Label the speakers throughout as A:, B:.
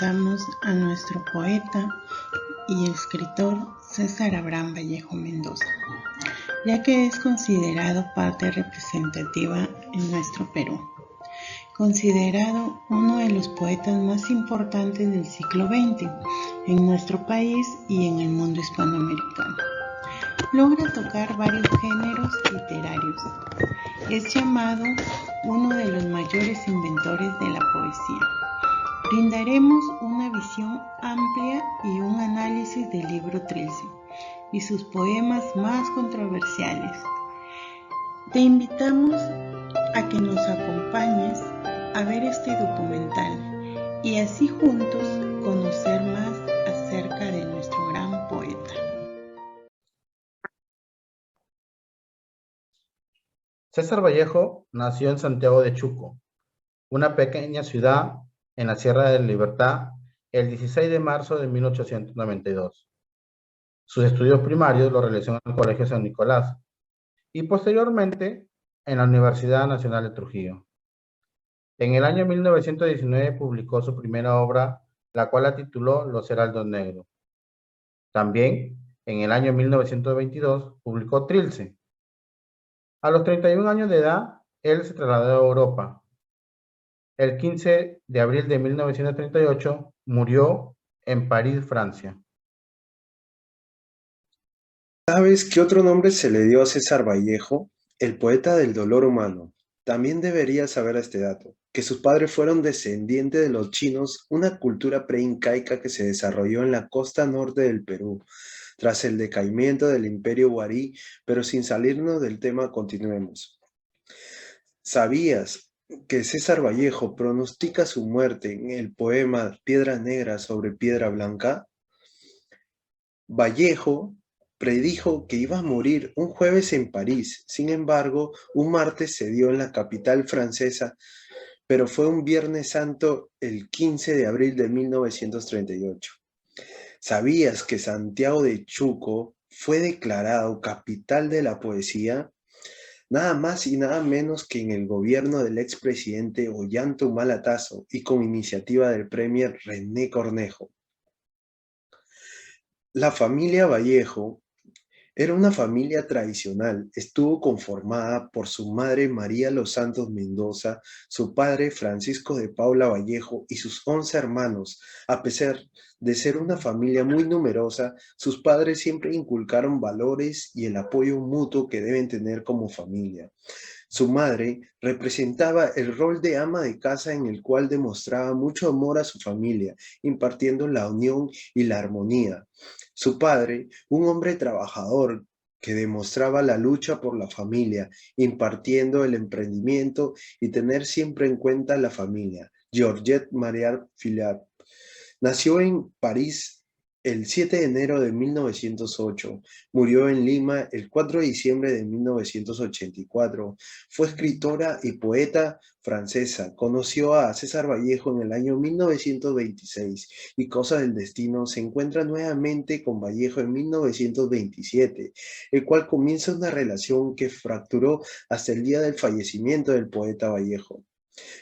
A: dedicamos a nuestro poeta y escritor César Abraham Vallejo Mendoza, ya que es considerado parte representativa en nuestro Perú, considerado uno de los poetas más importantes del siglo XX en nuestro país y en el mundo hispanoamericano. Logra tocar varios géneros literarios. Es llamado uno de los mayores inventores de la poesía. Brindaremos una visión amplia y un análisis del libro Trilce y sus poemas más controversiales. Te invitamos a que nos acompañes a ver este documental y así juntos conocer más acerca de nuestro gran poeta.
B: César Vallejo nació en Santiago de Chuco, una pequeña ciudad en la Sierra de Libertad, el 16 de marzo de 1892. Sus estudios primarios los realizó en el Colegio San Nicolás y posteriormente en la Universidad Nacional de Trujillo. En el año 1919 publicó su primera obra, la cual la tituló Los Heraldos Negros. También, en el año 1922, publicó Trilce. A los 31 años de edad, él se trasladó a Europa. El 15 de abril de 1938 murió en París, Francia.
C: ¿Sabes qué otro nombre se le dio a César Vallejo? El poeta del dolor humano. También deberías saber este dato, que sus padres fueron descendientes de los chinos, una cultura preincaica que se desarrolló en la costa norte del Perú, tras el decaimiento del imperio guarí, pero sin salirnos del tema, continuemos. ¿Sabías que César Vallejo pronostica su muerte en el poema Piedra Negra sobre Piedra Blanca? Vallejo predijo que iba a morir un jueves en París. Sin embargo, un martes se dio en la capital francesa, pero fue un Viernes Santo el 15 de abril de 1938. ¿Sabías que Santiago de Chuco fue declarado capital de la poesía? Nada más y nada menos que en el gobierno del expresidente Ollanta Humala Tasso y con iniciativa del premier René Cornejo. La familia Vallejo era una familia tradicional. Estuvo conformada por su madre María Los Santos Mendoza, su padre Francisco de Paula Vallejo y sus 11 hermanos. A pesar de ser una familia muy numerosa, sus padres siempre inculcaron valores y el apoyo mutuo que deben tener como familia. Su madre representaba el rol de ama de casa en el cual demostraba mucho amor a su familia, impartiendo la unión y la armonía. Su padre, un hombre trabajador que demostraba la lucha por la familia, impartiendo el emprendimiento y tener siempre en cuenta la familia. Georgette Marial Philippe nació en París el 7 de enero de 1908, murió en Lima el 4 de diciembre de 1984. Fue escritora y poeta francesa. Conoció a César Vallejo en el año 1926 y cosa del destino se encuentra nuevamente con Vallejo en 1927, el cual comienza una relación que fracturó hasta el día del fallecimiento del poeta Vallejo.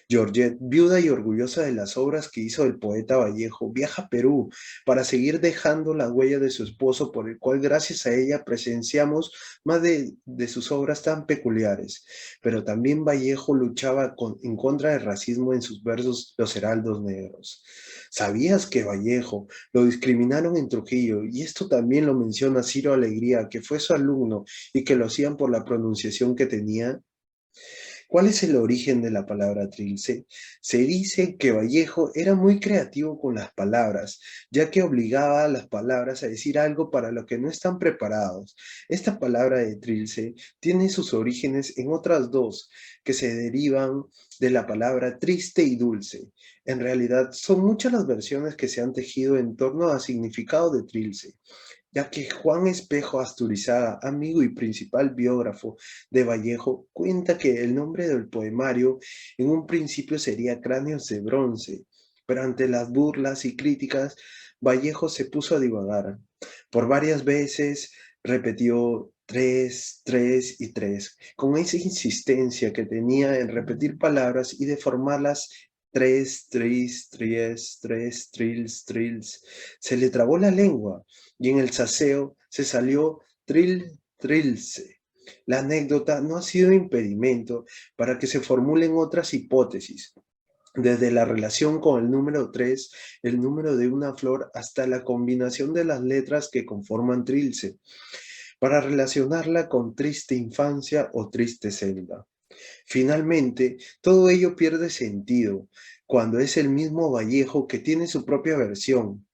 C: Georgette, viuda y orgullosa de las obras que hizo el poeta Vallejo, viaja a Perú para seguir dejando la huella de su esposo, por el cual gracias a ella presenciamos más de sus obras tan peculiares. Pero también Vallejo luchaba en contra del racismo en sus versos Los Heraldos Negros. ¿Sabías que Vallejo lo discriminaron en Trujillo? Y esto también lo menciona Ciro Alegría, que fue su alumno y que lo hacían por la pronunciación que tenía. ¿Cuál es el origen de la palabra trilce? Se dice que Vallejo era muy creativo con las palabras, ya que obligaba a las palabras a decir algo para lo que no están preparados. Esta palabra de trilce tiene sus orígenes en otras dos, que se derivan de la palabra triste y dulce. En realidad, son muchas las versiones que se han tejido en torno al significado de trilce, ya que Juan Espejo Asturizaga, amigo y principal biógrafo de Vallejo, cuenta que el nombre del poemario en un principio sería Cráneos de Bronce, pero ante las burlas y críticas, Vallejo se puso a divagar. Por varias veces repitió 3, 3 y 3, con esa insistencia que tenía en repetir palabras y deformarlas tres, tris, tries, tres, trils, trils. Se le trabó la lengua y en el saseo se salió tril, trilce. La anécdota no ha sido impedimento para que se formulen otras hipótesis, desde la relación con el número 3, el número de una flor, hasta la combinación de las letras que conforman trilce, para relacionarla con triste infancia o triste celda. Finalmente, todo ello pierde sentido cuando es el mismo Vallejo que tiene su propia versión.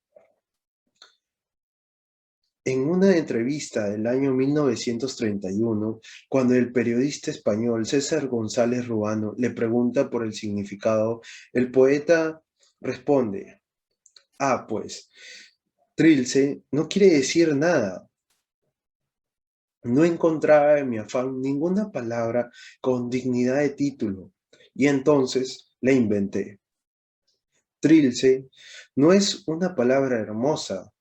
C: En una entrevista del año 1931, cuando el periodista español César González Ruano le pregunta por el significado, el poeta responde: "Ah, pues, trilce no quiere decir nada. No encontraba en mi afán ninguna palabra con dignidad de título, y entonces la inventé. Trilce no es una palabra hermosa,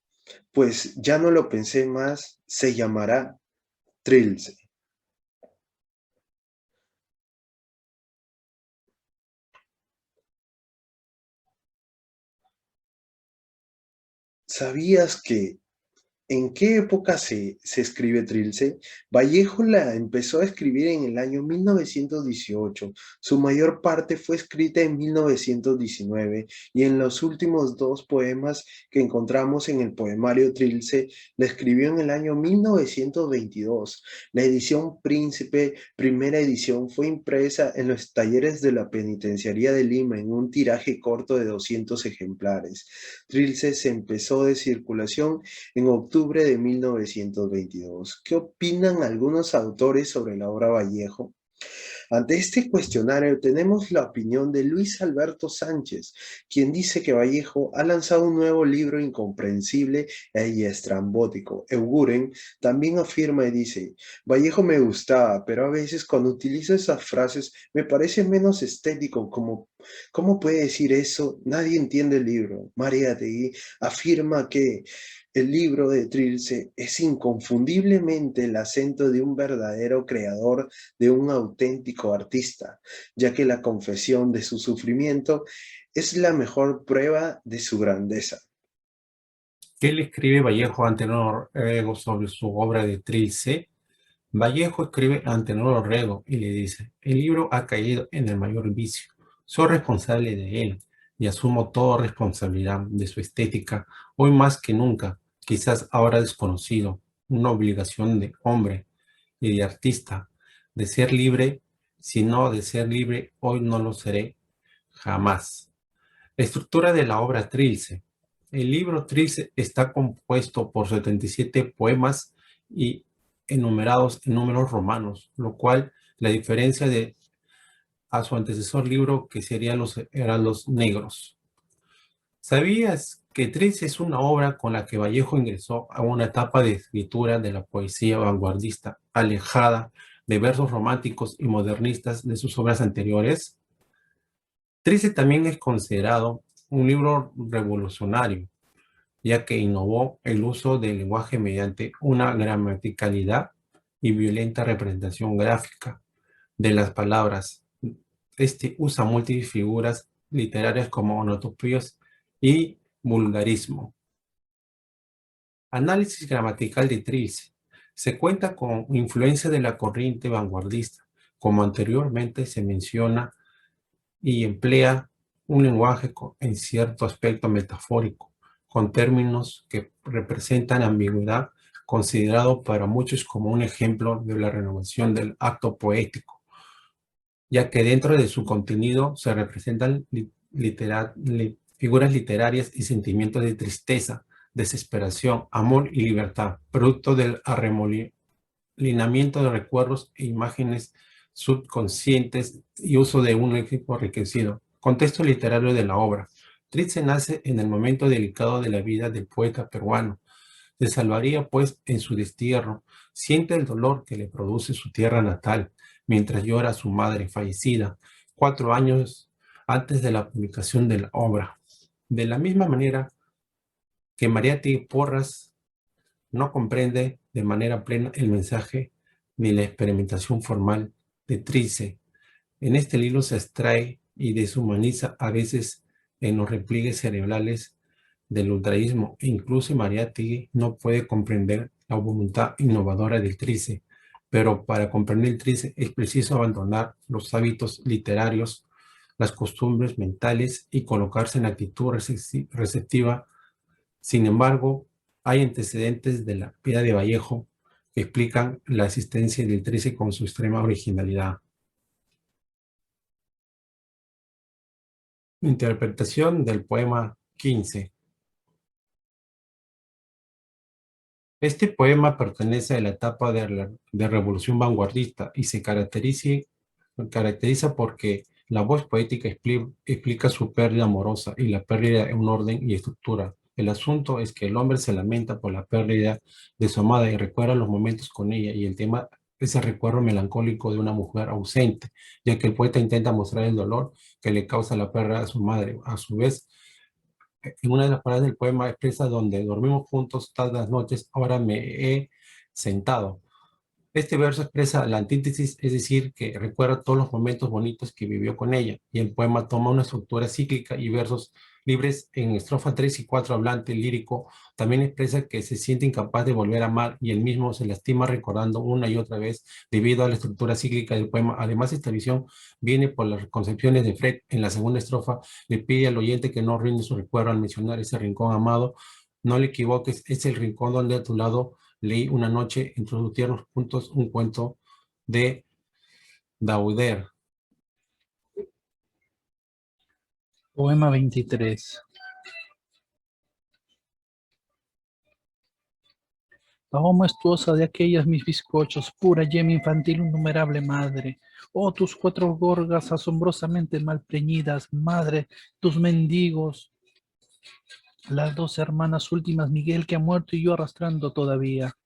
C: pues ya no lo pensé más, se llamará trilce". ¿Sabías que en qué época se escribe trilce? Vallejo la empezó a escribir en el año 1918. Su mayor parte fue escrita en 1919 y en los últimos dos poemas que encontramos en el poemario Trilce la escribió en el año 1922. La edición Príncipe, primera edición, fue impresa en los talleres de la Penitenciaría de Lima en un tiraje corto de 200 ejemplares. Trilce se empezó de circulación en octubre de 1922. ¿Qué opinan algunos autores sobre la obra Vallejo? Ante este cuestionario tenemos la opinión de Luis Alberto Sánchez, quien dice que Vallejo ha lanzado un nuevo libro incomprensible y estrambótico. Eguren también afirma y dice: Vallejo me gustaba, pero a veces cuando utiliza esas frases me parece menos estético, como ¿cómo puede decir eso? Nadie entiende el libro. Mariátegui afirma que el libro de Trilce es inconfundiblemente el acento de un verdadero creador, de un auténtico artista, ya que la confesión de su sufrimiento es la mejor prueba de su grandeza.
D: ¿Qué le escribe Vallejo a Antenor Orrego sobre su obra de Trilce? Vallejo escribe a Antenor Orrego y le dice: el libro ha caído en el mayor vicio. Soy responsable de él y asumo toda responsabilidad de su estética, hoy más que nunca, quizás ahora desconocido, una obligación de hombre y de artista, de ser libre. Si no de ser libre, hoy no lo seré jamás. La estructura de la obra Trilce. El libro Trilce está compuesto por 77 poemas y enumerados en números romanos, lo cual la diferencia de a su antecesor libro, que serían los heraldos negros. ¿Sabías que Trilce es una obra con la que Vallejo ingresó a una etapa de escritura de la poesía vanguardista, alejada de versos románticos y modernistas de sus obras anteriores? Trilce también es considerado un libro revolucionario, ya que innovó el uso del lenguaje mediante una gramaticalidad y violenta representación gráfica de las palabras. Este usa múltiples figuras literarias como onomatopeyas y vulgarismo. Análisis gramatical de Trilce. Se cuenta con influencia de la corriente vanguardista, como anteriormente se menciona, y emplea un lenguaje en cierto aspecto metafórico, con términos que representan ambigüedad, considerado para muchos como un ejemplo de la renovación del acto poético, ya que dentro de su contenido se representan figuras literarias y sentimientos de tristeza, desesperación, amor y libertad, producto del arremolinamiento de recuerdos e imágenes subconscientes y uso de un léxico enriquecido. Contexto literario de la obra. Trilce nace en el momento delicado de la vida del poeta peruano. Se salvaría, pues, en su destierro. Siente el dolor que le produce su tierra natal, mientras llora a su madre fallecida, 4 años antes de la publicación de la obra. De la misma manera que Mariátegui Porras no comprende de manera plena el mensaje ni la experimentación formal de Trilce. En este libro se extrae y deshumaniza a veces en los repliegues cerebrales del ultraísmo. E incluso Mariátegui no puede comprender la voluntad innovadora del Trilce, pero para comprender el Trilce es preciso abandonar los hábitos literarios, las costumbres mentales y colocarse en actitud receptiva. Sin embargo, hay antecedentes de la vida de Vallejo que explican la existencia del Trilce con su extrema originalidad. Interpretación del poema 15. Este poema pertenece a la etapa de revolución vanguardista y se caracteriza porque la voz poética explica su pérdida amorosa y la pérdida de un orden y estructura. El asunto es que el hombre se lamenta por la pérdida de su amada y recuerda los momentos con ella, y el tema es el recuerdo melancólico de una mujer ausente, ya que el poeta intenta mostrar el dolor que le causa la pérdida de su madre. A su vez, en una de las palabras del poema expresa: donde dormimos juntos todas las noches, ahora me he sentado. Este verso expresa la antítesis, es decir, que recuerda todos los momentos bonitos que vivió con ella, y el poema toma una estructura cíclica y versos libres. En estrofa 3 y 4, hablante lírico también expresa que se siente incapaz de volver a amar, y él mismo se lastima recordando una y otra vez debido a la estructura cíclica del poema. Además, esta visión viene por las concepciones de Freud. En la segunda estrofa le pide al oyente que no rinde su recuerdo al mencionar ese rincón amado. No le equivoques, es el rincón donde a tu lado leí una noche entre tus tiernos puntos un cuento de Dauder.
E: Poema 23. Oh majestuosa de aquellas mis bizcochos, pura yema infantil, innumerable madre. Oh, tus 4 gorgas asombrosamente mal preñidas, madre, tus mendigos. Las 2 hermanas últimas, Miguel que ha muerto y yo arrastrando todavía.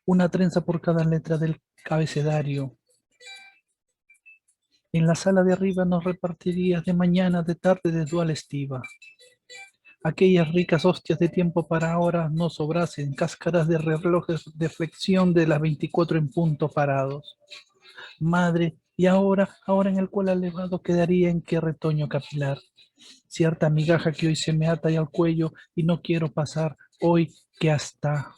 E: Una trenza por cada letra del abecedario. En la sala de arriba nos repartirías de mañana, de tarde, de dual estiva. Aquellas ricas hostias de tiempo para ahora no sobrasen, cáscaras de relojes de flexión de las 24 en punto parados. Madre, y ahora en el cual elevado quedaría en qué retoño capilar. Cierta migaja que hoy se me ata al cuello y no quiero pasar, hoy que hasta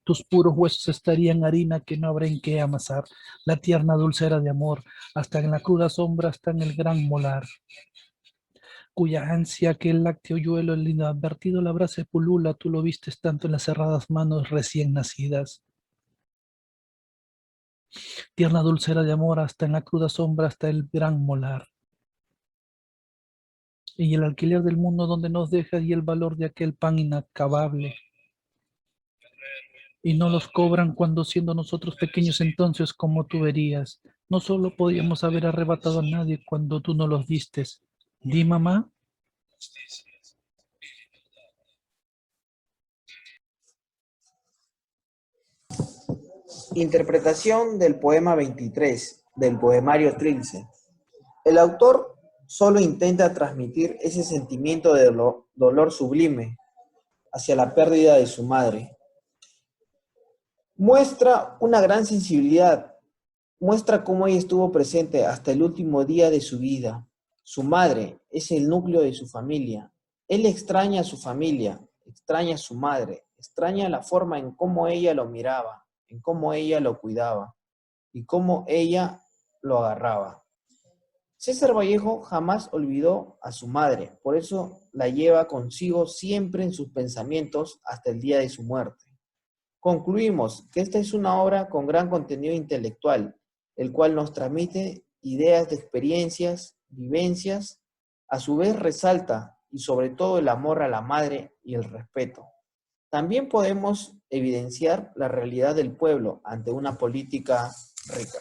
E: tus puros huesos estarían harina que no habrá en qué amasar. La tierna dulzera de amor, hasta en la cruda sombra, hasta en el gran molar. Cuya ansia que el lácteo yuelo, el inadvertido la abraza y pulula, tú lo vistes tanto en las cerradas manos recién nacidas. Tierna dulzera de amor, hasta en la cruda sombra, hasta el gran molar. Y el alquiler del mundo donde nos dejas y el valor de aquel pan inacabable. Y no los cobran cuando siendo nosotros pequeños entonces como tú verías. No solo podíamos haber arrebatado a nadie cuando tú no los distes. Di, mamá.
F: Interpretación del poema 23 del poemario Trilce. El autor solo intenta transmitir ese sentimiento de dolor sublime hacia la pérdida de su madre. Muestra una gran sensibilidad, muestra cómo ella estuvo presente hasta el último día de su vida. Su madre es el núcleo de su familia. Él extraña a su familia, extraña a su madre, extraña la forma en cómo ella lo miraba, en cómo ella lo cuidaba y cómo ella lo agarraba. César Vallejo jamás olvidó a su madre, por eso la lleva consigo siempre en sus pensamientos hasta el día de su muerte. Concluimos que esta es una obra con gran contenido intelectual, el cual nos transmite ideas de experiencias, vivencias, a su vez resalta y sobre todo el amor a la madre y el respeto. También podemos evidenciar la realidad del pueblo ante una política rica.